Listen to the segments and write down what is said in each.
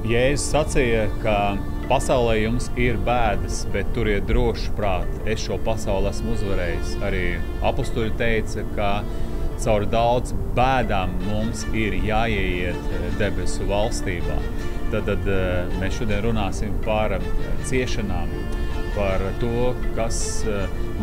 Jēzus sacīja, ka pasaulē jums ir bēdas, bet turiet droši prāt, es šo pasauli esmu uzvarējis. Arī apustuļi teica, ka caur daudz bēdām mums ir jāieiet debesu valstībā. Tad mēs šodien runāsim par ciešanām, par to, kas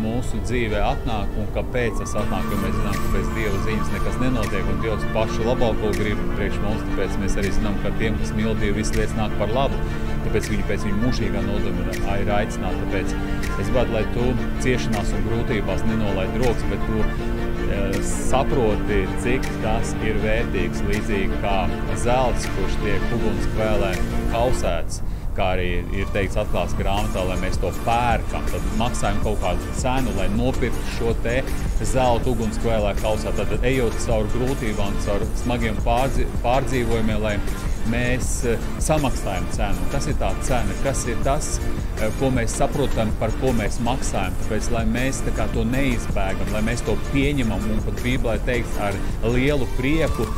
mūsu dzīvē atnāk un kāpēc tas atnāk, jo mēs zinām, ka bez Dieva ziņas nekas nenotiek un Dievs pašu labāko grib priekš mums, tāpēc mēs arī zinām, ka tiem, kas mīl Dievu, viss lietas nāk par labu, tāpēc viņi pēc viņa mūžīgā nodoma ir aicināti, tāpēc es gribētu, lai tu ciešanās un grūtībās nenolaid rokas, bet tu saproti, cik tas ir vērtīgs, līdzīgi kā zelts, kurš tiek ugunskvēlē kausēts, kā arī ir teikts atklāts grāmatā, lai mēs to pērkam, tad maksājam kaut kādu cenu, lai nopirktu šo te zeltu ugunskvēlē kausā. Tad ejot caur grūtībām, caur smagiem pārdzīvojumiem, lai mēs samaksājam cenu. Kas ir tā cena? Kas ir tas, ko mēs saprotam, par ko mēs maksājam? Tāpēc, lai mēs tā kā to neizbēgam, lai mēs to pieņemam un pat Bībelē teikts ar lielu prieku,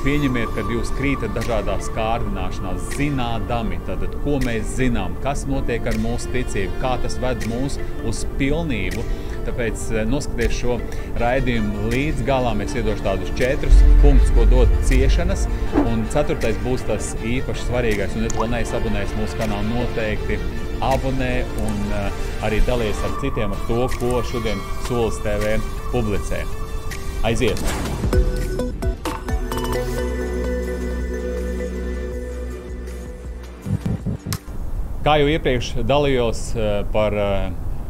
pieņemiet, kad jūs krītat dažādās kārdināšanās, zinādami, tātad, ko mēs zinām, kas notiek ar mūsu ticību, kā tas ved mūs uz pilnību. Tāpēc noskaties šo raidījumu līdz galām. Es iedošu tādus 4 punktus, ko dod ciešanas, un 4. būs tas īpaši svarīgais, un ja tu vēl neesi abonējis mūsu kanālu, noteikti abonē un arī dalies ar citiem ar to, ko šodien Solis TV publicē. Aiziet! Kā jau iepriekš dalījos par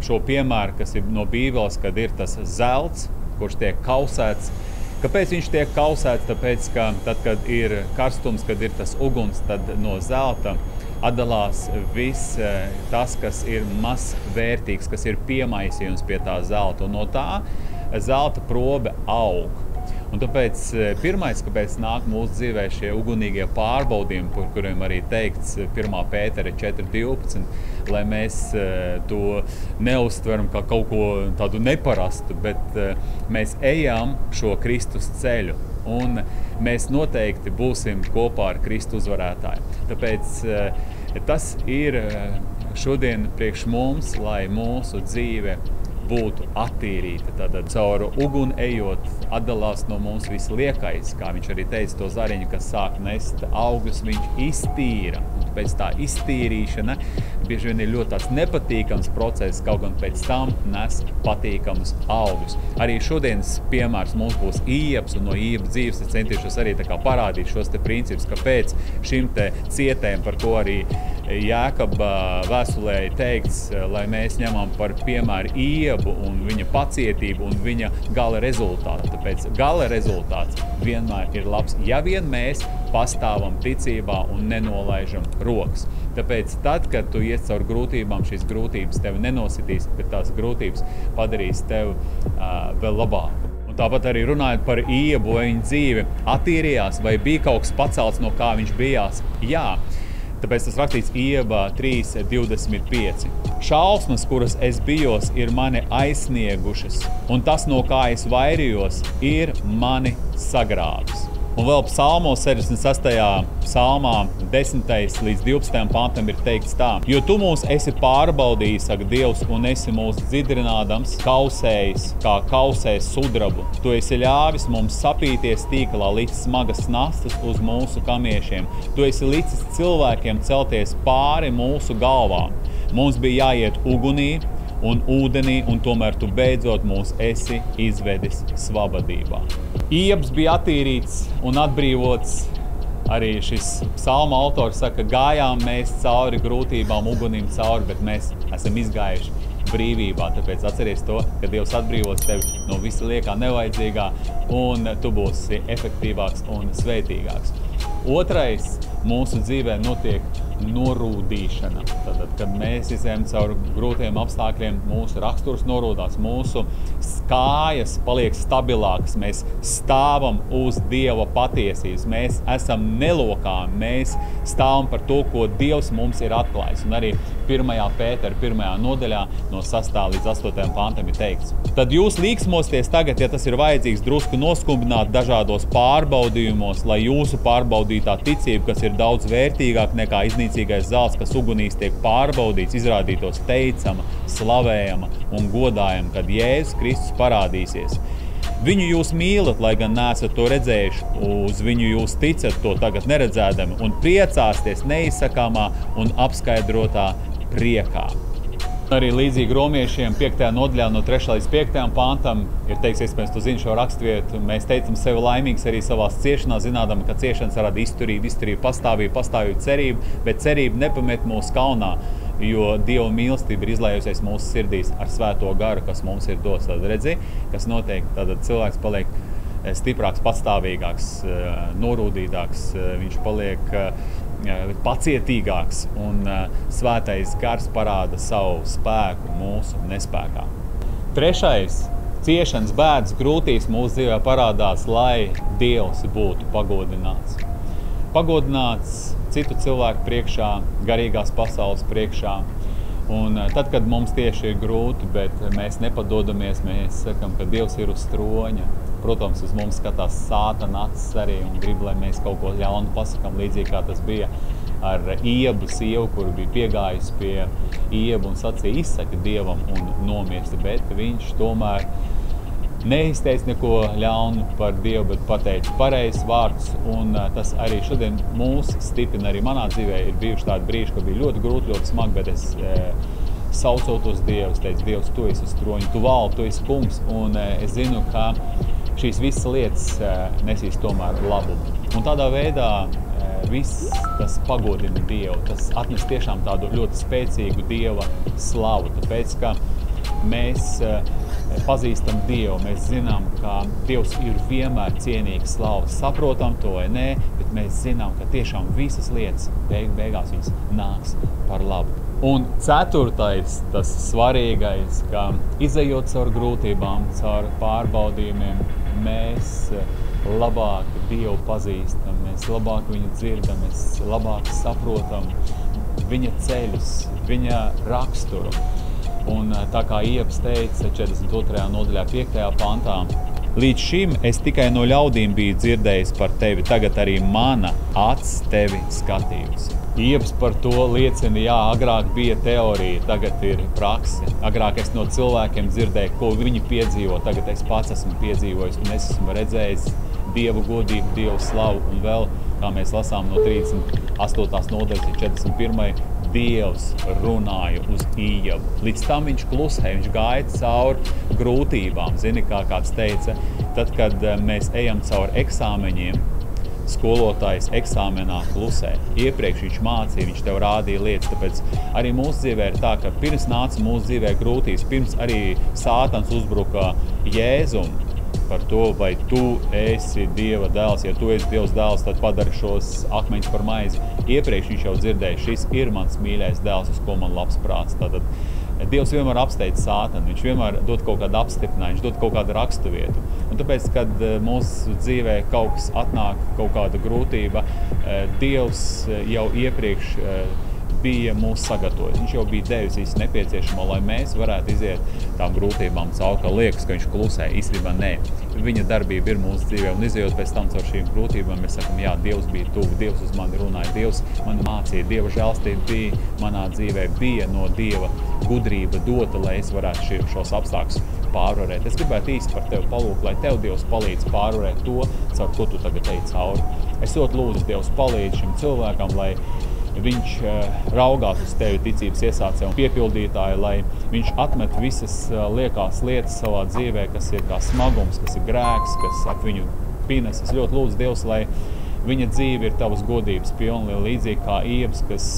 šo piemēru, kas ir no Bībeles, kad ir tas zelts, kurš tiek kausēts. Kāpēc viņš tiek kausēts? Tāpēc, ka tad, kad ir karstums, kad ir tas uguns, tad no zelta atdalās viss tas, kas ir mazvērtīgs, kas ir piemaisījums pie tā zelta. Un no tā zelta probe aug. Un tāpēc pirmais, kāpēc nāk mūsu dzīvē šie ugunīgie pārbaudījumi, par kuriem arī teikts 1. Pētera 4.12, lai mēs to neuztveram kā kaut ko tādu neparastu, bet mēs ejam šo Kristus ceļu un mēs noteikti būsim kopā ar Kristu uzvarētāju. Tāpēc tas ir šodien priekš mums, lai mūsu dzīve būtu attīrīta. Tātad caur uguni ejot atdalās no mums viss liekais, kā viņš arī teica, to zariņu, kas sāk nest augus, viņš iztīra. Un pēc tā iztīrīšana bieži vien ir ļoti tāds nepatīkams process, kaut gan pēc tam nes patīkamus augus. Arī šodienas piemērs mums būs Ijabs, un no Ijaba dzīves es centīšos arī tā kā parādīt šos te principus, kāpēc šim te cietējam, par ko arī Jēkaba vēstulē teikts, lai mēs ņemam par piemēru Ijabu un viņa pacietību un viņa gala rezultātu. Tāpēc gala rezultāts vienmēr ir labs, ja vien mēs pastāvam ticībā un nenolaižam rokas. Tāpēc tad, kad tu ies caur grūtībām, šīs grūtības tevi nenositīs, bet tās grūtības padarīs tevi vēl labāku. Un tāpat arī runājot par Ijabu, vai viņa dzīve attīrījās, vai bija kaut kas pacelts, no kā viņš bijās. Jā. Tāpēc tas rakstīts Ijabā 3.25. Šausmas, kuras es bijos, ir mani aizsniegušas, un tas, no kā es vairījos, ir mani sagrāvis. Un vēl psalmos 66. psalmā 10. līdz 12. pantam ir teikts tā. Jo tu mūs esi pārbaudījis, saka Dievs, un esi mūs dzidrinādams, kausējis, kā kausēs sudrabu. Tu esi ļāvis mums sapīties tīklā līdz smagas nastas uz mūsu kamiešiem. Tu esi licis cilvēkiem celties pāri mūsu galvām. Mums bija jāiet ugunī un ūdenī, un tomēr tu beidzot mūs esi izvedis svabadībā. Ijabs bija attīrīts un atbrīvots. Arī šis psalma autors saka, gājām mēs cauri grūtībām, ugunim cauri, bet mēs esam izgājuši brīvībā. Tāpēc atceries to, ka Dievs atbrīvos tevi no visa liekā nevajadzīgā, un tu būsi efektīvāks un svētīgāks. Otrais, mūsu dzīvē notiek norūdīšana. Tātad, kad mēs izējam caur grūtiem apstākļiem, mūsu raksturs norūdās, mūsu kājas paliek stabilākas, mēs stāvam uz Dieva patiesības, mēs esam nelokāmi, mēs stāvam par to, ko Dievs mums ir atklājis. Un arī 1. Pētera 1. nodaļā no 6. līdz 8. pantam ir teikts. Tad jūs līksmosties tagad, ja tas ir vajadzīgs, drusku noskumbināt dažādos pārbaudījumos, lai jūsu pārbaudītā ticība, kas ir daudz vērtīgāk nekā iznīcīgais zelts, kas ugunīs tiek pārbaudīts, izrādītos teicama, slavējama un godājama, kad Jēzus Kristus parādīsies. Viņu jūs mīlat, lai gan neesat to redzējuši, uz viņu jūs ticat to tagad neredzēdami un priecāsties neizsakāmā un apskaidrotā priekā. Arī līdzīgi romiešiem 5. nodaļā no 3. līdz 5. pantam ir teiks, iespējams, tu zini šo raksturvietu, mēs teicam sevi laimīgs arī savās ciešanās, zinādami, ka ciešanas rada izturību pastāvību cerību, bet cerība nepamet mūs kaunā, jo Dieva mīlestība ir izlējusies mūsu sirdīs ar svēto garu, kas mums ir dots. Tad redzi, kas notiek, tad cilvēks paliek stiprāks, patstāvīgāks, norūdītāks, viņš paliek pacietīgāks un svētais gars parāda savu spēku mūsu nespēkā. 3. Ciešanas, bēdas, grūtības mūsu dzīvē parādās, lai Dievs būtu pagodināts. Pagodināts citu cilvēku priekšā, garīgās pasaules priekšā. Un tad, kad mums tieši ir grūti, bet mēs nepadodamies, mēs sakam, ka Dievs ir uz troņa. Protams, uz mums skatās Sātana acis arī un grib, lai mēs kaut ko ļaunu pasakam, līdzīgi kā tas bija ar Iebu sievu, kuru bija piegājusi pie Iebu un sacīja, izsaka Dievam un nomirsti, bet viņš tomēr neizteica neko ļaunu par Dievu, bet pateica pareizs vārds, un tas arī šodien mūs stiprina. Arī manā dzīvē ir bijuši tādi brīži, ka bija ļoti grūti, ļoti smagi, bet es saucot uz Dievu, es teicu, Dievs, tu esi uz troņa, tu valdi, tu esi kungs, un es zinu, ka šīs visas lietas nesīs tomēr labumu. Un tādā veidā viss tas pagodina Dievu, tas atnes tiešām tādu ļoti spēcīgu Dieva slavu, tāpēc, ka mēs pazīstam Dievu, mēs zinām, ka Dievs ir vienmēr cienīgs slavas. Saprotam to vai nē, bet mēs zinām, ka tiešām visas lietas beigās viņas nāks par labu. Un 4. tas svarīgais, ka izejot caur grūtībām, caur pārbaudījumiem, mēs labāk Dievu pazīstam, mēs labāk viņu dzirdam, mēs labāk saprotam viņa ceļus, viņa raksturu. Un tā kā Iebs teica 42. nodaļā 5. pantā, līdz šim es tikai no ļaudīm biju dzirdējis par tevi, tagad arī mana acis tevi skatījusi. Iebs par to liecina, jā, agrāk bija teorija, tagad ir prakse. Agrāk es no cilvēkiem dzirdēju, ko viņi piedzīvo, tagad es pats esmu piedzīvojis un es esmu redzējis Dievu godību, Dievu slavu un vēl, kā mēs lasām no 38. nodaļas līdz 41. Dievs runāja uz Iebu. Līdz tam viņš klusēja, viņš gāja cauri grūtībām. Zini, kā kāds teica, tad, kad mēs ejam cauri eksāmeņiem, skolotājs eksāmenā klusē. Iepriekš viņš mācīja, viņš tev rādīja lietas, tāpēc arī mūsu dzīvē ir tā, ka pirms nāca mūsu dzīvē grūtības, pirms arī Sātans uzbruka Jēzum par to, vai tu esi Dieva dēls. Ja tu esi Dievs dēls, tad padari šos akmeņus par maizi. Iepriekš viņš jau dzirdēja, šis ir mans mīļais dēls, uz ko man labs prāts. Tātad Dievs vienmēr apsteidz Sātanu, viņš vienmēr dod kaut kādu apstiprinājumu, viņš dod kaut kādu raksturvietu. Un tāpēc, kad mūsu dzīvē kaut kas atnāk, kaut kāda grūtība, Dievs jau iepriekš bija mūsu sagatavojis. Viņš jau bija devis visu nepieciešamo, lai mēs varētu iziet tām grūtībām cauri, ka liekas, ka viņš klusē. Īstenībā nē. Viņa darbība ir mūsu dzīvē, un izejot pēc tam caur šīm grūtībām, mēs sakam, jā, Dievs bija tuvu, Dievs uz mani runāja, Dievs man mācīja, Dieva žēlstība bija manā dzīvē, bija no Dieva gudrība dota, lai es varētu šos apstākļus pārvarēt. Es gribētu īsti par tevi palūgt, lai tev Dievs palīdz pārvarēt to, caur ko tu tagad ej cauri. Es ļoti lūdzu, Dievs palīdz šim cilvēkam, lai viņš raugās uz tevi ticības iesācēju un piepildītāju, lai viņš atmet visas liekās lietas savā dzīvē, kas ir kā smagums, kas ir grēks, kas ap viņu pinas. Es ļoti lūdzu, Dievs, lai viņa dzīve ir tavas godības pilna, līdzīgi kā Iebs, kas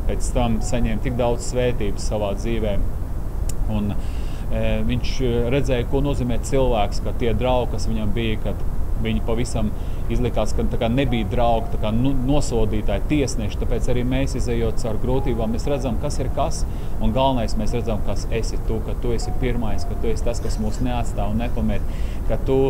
pēc tam saņēma tik daudz svētības savā dzīvē. Un viņš redzēja, ko nozīmē cilvēks, ka tie draugi, kas viņam bija, kad viņi pavisam izlikās, ka tā kā nebija draugi, tā kā nosodītāji, tiesneši, tāpēc arī mēs izejot caur grūtībām, mēs redzam, kas ir kas, un galvenais mēs redzam, kas esi tu, ka tu esi pirmais, ka tu esi tas, kas mūs neatstāv un nepamet, ka tu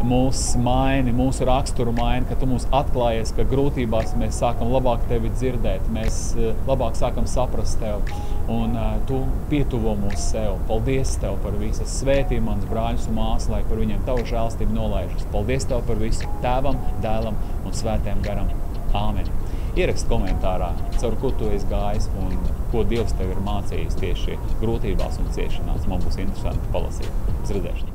mūs maini, mūsu raksturu maini, ka tu mūs atklājies, ka grūtībās mēs sākam labāk tevi dzirdēt, mēs labāk sākam saprast tevi, un tu pietuvo mūs sev. Paldies tev par visu. Svētī mans brāļus un māsas, lai par viņiem tavu žēlstību nolaižas. Paldies tev par visu. Tēvam, dēlam un svētajam garam. Āmen. Ierakst komentārā, caur ko tu esi gājis un ko Dievs tev ir mācījis tieši grūtībās un ciešanās. Man būs interesanti palasīt. Uz redzēšanu.